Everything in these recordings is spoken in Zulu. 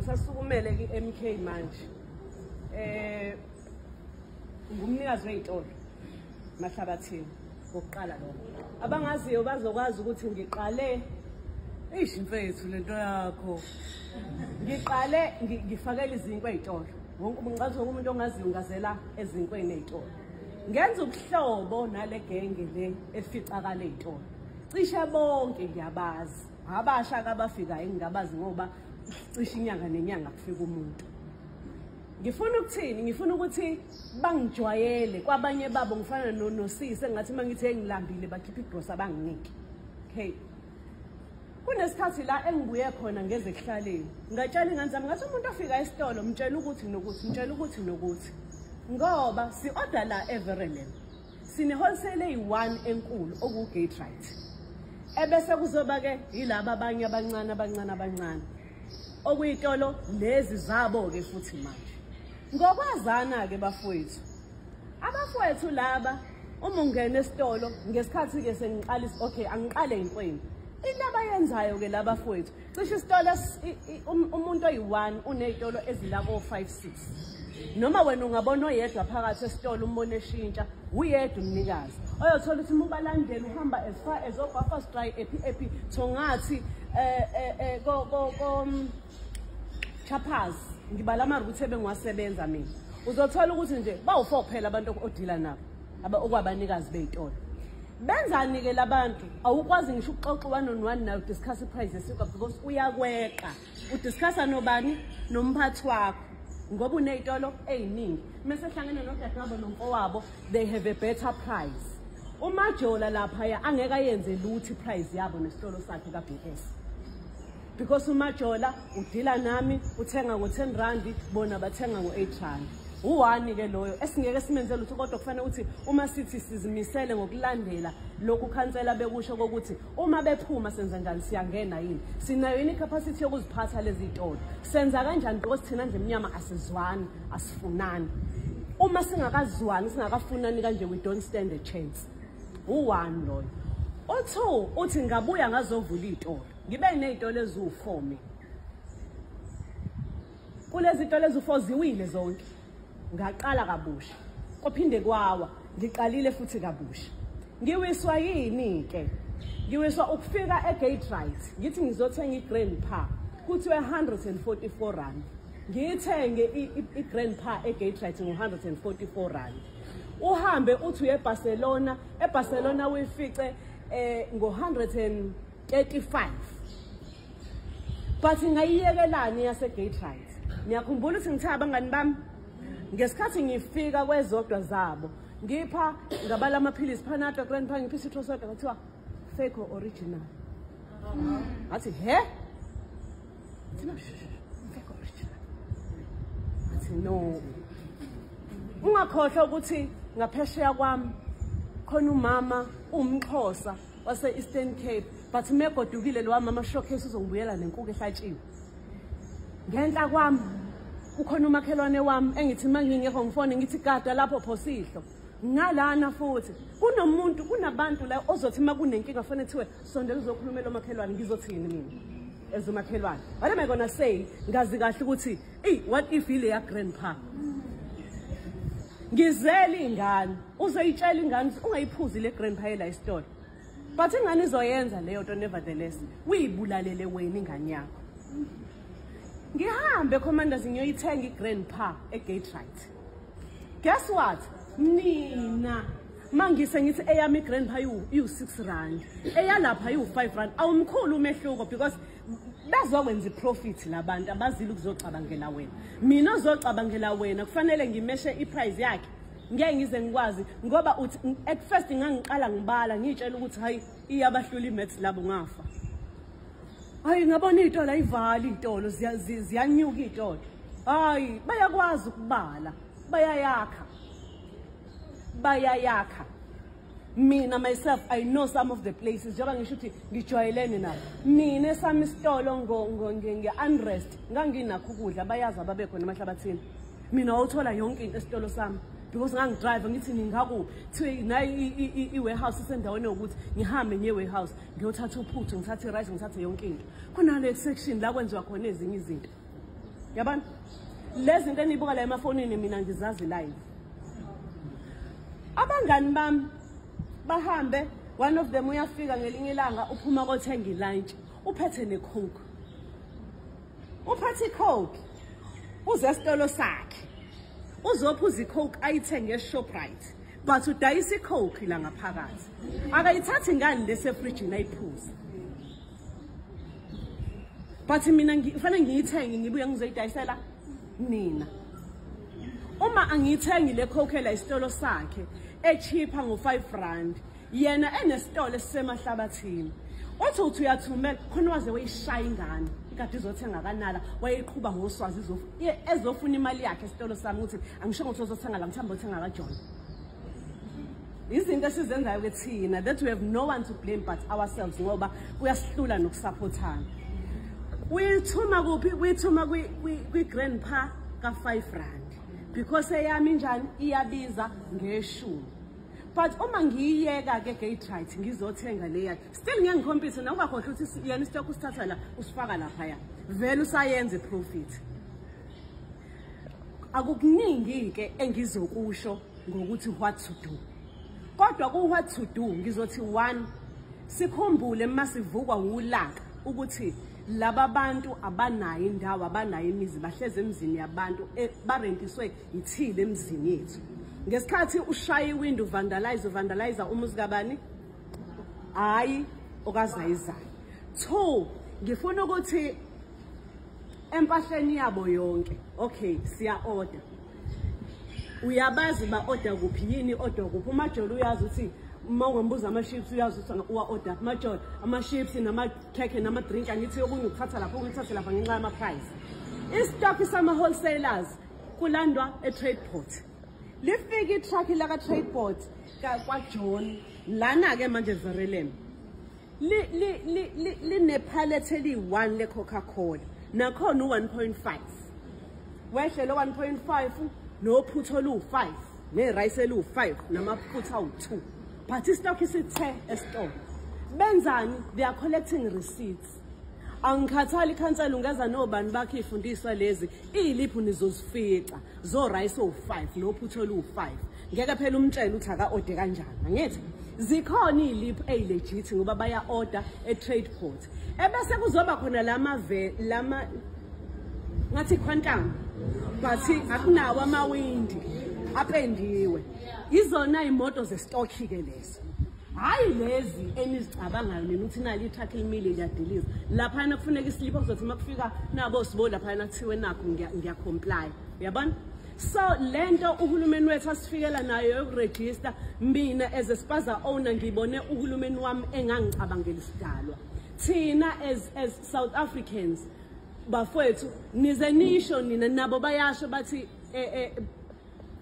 ngisasukumele ki-MK manje. Ngumnikazi wey'tolo Mahlabathini ngokuqala lokho. Abangaziyo bazokwazi ukuthi ngiqale mfethu lento yakho. Ngiqale ngifakela izinkwe ey'tolo. Wonke umuntu ongaziyo ngazela ezinkweni ey'tolo. Ngenza ubuhlobo nale genge le eficakala ey'tolo. Cishe bonke ngiyabazi. Abasha abafikayo ngingabazi ngoba cishe inyanga nenyanga kufika umuntu. Ngifuna ukuthini? Ngifuna ukuthi bangijwayele kwabanye babo ngifana noSisi engathi mangithi ngilambile bakhipha igrosa banginike. Okay. Kunesikhathi la engibuye khona ngeze kuhlaleni. Ngatshela ingane zami ngathi umuntu ofika esitolo mtshela ukuthi nokuthi, mtshela ukuthi nokuthi. Ngoba si-order la Everland. Sine wholesale eyi-1 enkulu oku-gate right. Ebese kuzoba ke yilaba abanye abancane. Okuyitolo lezi zabo ke futhi manje. Ngokwazana ke bafowethu. Abafowethu laba uma ungena esitolo ngesikhathi ke sengiqalisa okay angiqale inkweni. Into abayenzayo ke laba bafowethu. Cishe isitolo umuntu oyi1 unezitolo ezilako 5-6. Noma wena ungabona oyedwa phakathi esitolo umbone eshintsha uyedwa umnikazi. Oyothola ukuthi uma balandela uhamba as far as Obafast Dry epi thongathi Chappers ngibala ama-route ebengiwasebenza mina. Uzothola ukuthi nje bawu4 kuphela abantu odila nabo okwabanikazi bey'tolo. Benzani ke labantu? Awukwazi ngisho ukuxoxa one-on-one nayo discuss iprice yesika because uyakweqa. Udiscussa nobani? Nomphathi wakho. Ngoba uney'tolo ey'ningi. Mase hlangene nodadewabo nomfowabo, they have a better price. Umajola lapha angeke ayenze lutho iprice yabo nesitolo sakhe kaBS. Because umajola udila nami uthenga ngo10 rand bona bathenga ngo8 rand. Uwani ke loyo esingeke simenzele lutho kodwa kufanele ukuthi uma sithi sizimisele ngokulandela lokhu khansela bekusho ukuthi uma bephuma senza njani siyangena yini sinayo yini capacity yokuziphatha lezi zitolo senza kanjani because thina nje emnyama asizwani asifunani uma singakazwani singakafunani kanje we don't stand a chance. Uwani loyo. O2 uthi ngabuya ngazovula izitolo ngibe nezitolo ezu4 mina kulezi zitolo ezu4 ziwile zonke. Ngaqala kabusha kophinde kwawa ngiqalile futhi kabusha ngiwiswa yini ke ngiwiswa ukufika egate right ngithi ngizothenga iGrand Pa kuthiwe 144 rand ngiyithenge iGrand Pa egate right ngo144 rand uhambe uthi eBarcelona uyifice ngo135 but ngayiyekelani yasegate right ngiyakhumbula ukuthi ngithe abangani bami ngesikhathi ngifika kwezodwa zabo ngipha ngabala amaphilisi Panadol Grand Pa ngiphi Citrosoda kuthiwa fake original. Athi he? Thina fake original. Athi no. Ungakhohlwa ukuthi ngaphesheya kwami khona umama umXhosa wase Eastern Cape but megodukile lo mama showcase uzongibuyela nenkuku ehlatshiwe. Ngenhla kwami ukhona umakhelwane wami engithi mangingekho ngifone ngithi gada lapho phosihlo ngalana futhi kunabantu la ozothi makunenkinga fanele thiwe sondela uzokhulumela umakhelwane ngizothini mina ezumakhelwane what am I gonna say ngazi kahle ukuthi what if ile ya Grand Pa ngizela ingane uzoyitshela ingane ungayiphuzi le Grand Pa la isitolo but ingane izoyenza leyo nto nevertheless uyibulalele wena ingane yakho. Ngihambe commanders ngiyoyithenga iGrand Pa egate right. Guess what? Mina mangise ngithi eyami iGrand Pa yu6 rand. Eyalapha yu5 rand. Awumkhulu umehluko because bazokwenza iprofit labantu abazile ukuzocabangela wena. Mina ozocabangela wena kufanele ngimeshe iprice yakhe. Ngeke ngize ngikwazi ngoba uthi at first ngangiqala ngibala ngitshela ukuthi hayi iyabahlula imaths labo ngafa. Hayi ngabona izitolo ayivali izitolo ziyanyuka izitolo. Hayi bayakwazi ukubala, bayayakha. Mina myself I know some of the places njengoba ngisho ukuthi ngijwayelene nabo. Mina esami isitolo nge-unrest nganginakho ukudla bayazi ababekhona emahlabathini. Mina uthola yonke into esitolo sami. Because ngangidrive ngithi ngingakuphi nayi i-warehouse isendaweni ukuthi ngihambe nge-warehouse ngiyothatha uphuthu ngithathe rice ngithathe yonke into khona le section la kwenziwa khona ezinye izinto Yabona? Lezi zinto enibuka la emafonini mina ngizazi live. Abangani bami bahambe, one of them uyafika ngelinye ilanga uphuma kothenga ilunch, uphethe necoke. Uphethe icoke. Uze esitolo sakhe. Uzophuza icoke ayithenge eShoprite. But udayisa icoke la ngaphakathi. Akayithathi ngani lesefridge ayiphuza. But mina kufanele ngiyithenge ngibuye ngizoyidayisela nina. Uma angiyithengi le coke la isitolo sakhe echeaper ngo R5, yena enesitolo esisemahlabathini. Uthi uyathumela khona waze wayishaya ingane. Ikade izothenga kanala wayeqhuba ngoswazi ezofuna imali yakhe esitolo sami ukuthi angisho ukuthi uzothenga la ngithamba uthenga kaJohn. Izinto esizenzayo ke thina that we have no one to blame but ourselves ngoba kuyasihlula nokusupportana. Uyithuma kuphi? Uyithuma kwi grandpa ka R5 because eyami njani iyabiza nge10. But uma ngiyiyeka ke gate right ngizothenga le yakhe still ngeke ngikhompise nawungakhohle ukuthi yena istock usithatha la usifaka lapha ya vele usayenze profit. Akukuningi ke engizokusho ngokuthi what to do. Kodwa ku what to do ngizothi 1 sikhumbule masivukwa ulaka ukuthi laba bantu abanayo indawo abanayo imizi bahleze emzini yabantu barentiswe ithile emzini yethu. Ngesikhathi ushaya iwindow vandalize umuzi kabani hayi okazayizayo. 2 ngifuna ukuthi empahleni yabo yonke okay siya order. Uyabazi ba order kuphi yini order kuphi uMajolo uyazi ukuthi uma ungambuza ama chips uyazi ukuthi uwa order Majolo ama chips nama cake nama drink angithi okunye ukuthatha lapho ukuthatha lapha ngenxa yama price. Istock sama wholesalers kulandwa e-trade port. Lifika itruck la ka trade port kwa John lana ke manje Verelem line pallet eli1 le Coca-Cola nakhona u1.5 wehle lo 1.5 nophutho lu5 nerice elu5 namaphutha u2 but istock isithe estore benzani they are collecting receipts. Angikhathali ikhansela ungeza nobani bakhe ifundiswa lezi iliphu nizozifica zo rice o5 nophutho lu5 ngeke phela umtshela uthi aka order kanjani angithi zikhona iliphu eyilegit ngoba baya order e-trade port ebese kuzoba khona lama ngathi quantum but akunawo amawindi apendiwe izona imoto zestock ke lezo. Hayi lezi enizicabangayo nina uthi nali itruck elimile liyadiliza lapha na kufuneka islip okuzothi makufika nabo sibo lapha na kuthiwe nakho ngiya comply uyabona. So lento uhulumeni wethu asifikela nayo yokuregister mina as a spaza owner ngibone uhulumeni wami engangicabangela isidalwa thina as South Africans bafowethu nize nisho nina nabo bayasho bathi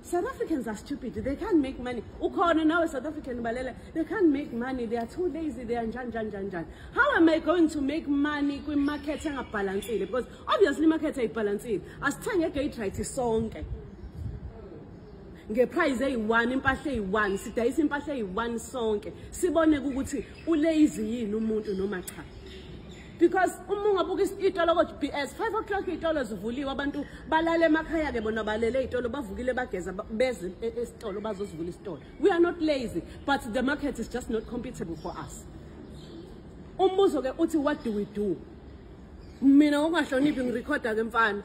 South Africans are stupid. They can't make money. Ukhona now South African balele. They can't make money. They are too lazy. They are jan. How am I going to make money kwi market engabalancile? Because obviously market ayibalancile. Asithenge gate right sonke. Nge price eyi1 impahla eyi1 sidayisa impahla eyi1 sonke. Sibone ukuthi ulazy yini umuntu noma cha. Because umungabuka isitolo ko BS 5 o'clock itolo zivuliwe abantu balale emakhaya ke bona balele itolo bavukile bageza beze esitolo bazozivula isitolo. We are not lazy but the market is just not compatible for us. Umbuzo ke uthi what do we do? Mina ngokungahloniphi ngirecorda ke mfana.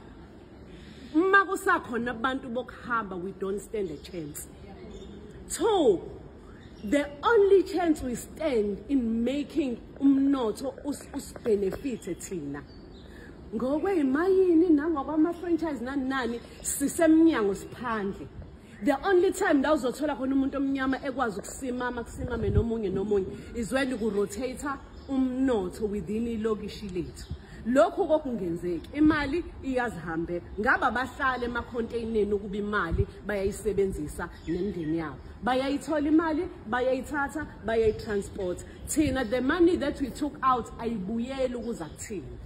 Uma kusakhona abantu bokuhamba we don't stand a chance. 2 the only chance we stand in making umnotho usbenefit thina ngokweyimayini nangokwama franchise nani sisemnyango siphandle. The only time la uzothola khona umuntu omnyama ekwazi ukusimame nomunye is when ku rotate umnotho within ilokishi lethu. Lokho kokungenzeki imali iyazihambela ngaba bahlale emacontaineni ukuba imali bayayisebenzisa nemndeni yabo bayayithola imali bayayithatha bayayitransport thina the money that we took out ayibuyela ukuza kuthina.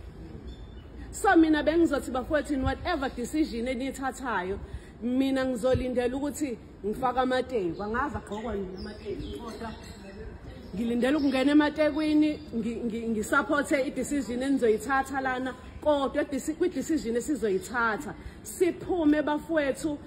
So mina bengizothi bafowethu whatever decision enithathayo mina ngizolindela ukuthi ngifaka amateku angaza gqokwa namateki kodwa ngilindele ukungena ematekwini ngisupporte i-decision enizoyithatha lana, kodwa kwi-decision esizoyithatha siphume bafowethu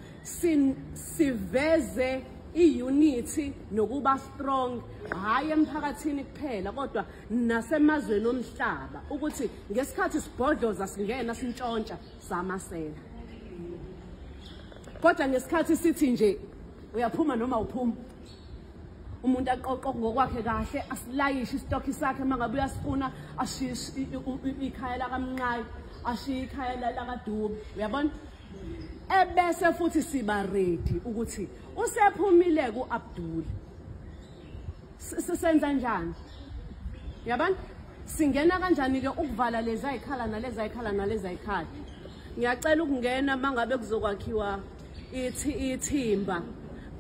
siveze i-unity nokuba strong, hayi emphakathini kuphela kodwa nasemazweni omhlaba, ukuthi ngesikhathi sibhodloza singena sintshontsha samasela, kodwa ngesikhathi sithi nje uyaphuma noma uphuma, umuntu aqoqo ngokwakhe kahle, asilayishe isitokhi sakhe mangabe uyasifuna, ashiye ikhaya lakamnqayi, ashiye ikhaya lakaDube, uyabona? Ebese futhi siba ready ukuthi usephumile kuAbdul sisenza njani, yabona? Singena kanjani ke ukuvala lezi ayikhala nalezi ayikhala nalezi ayikhala. Ngiyacela ukungena mangabe kuzokwakhiwa ithimba,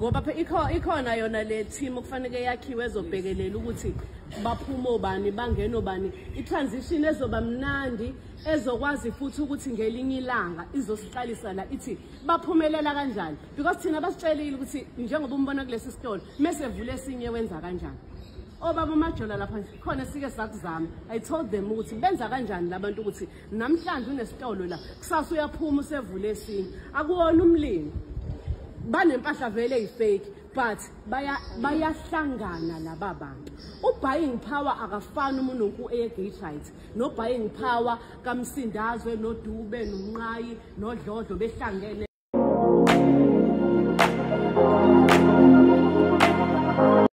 ngoba ikhona yona le team okufanele yakhiwe ezobhekelela ukuthi baphume obani bangena obani, i-transition ezoba mnandi, ezokwazi futhi ukuthi ngelinye ilanga izosiqalisa la ithi baphumelela kanjani, because thina basitshelile ukuthi njengoba umbona kulesi sitolo mase vule esinye wenza kanjani. Obaba uMajola lapha nje khona sike sakuzama, I told them ukuthi benza kanjani labantu ukuthi namhlanje unesitolo la kusasa uyaphuma usevule esinye, akuwona umlimi, banempahla vele eyifake but bayahlangana laba bantu. U-buying power akafani umuntu ku-Gate no buying power kaMsindazwe noDube noMnqayi noDlodlo behlangene.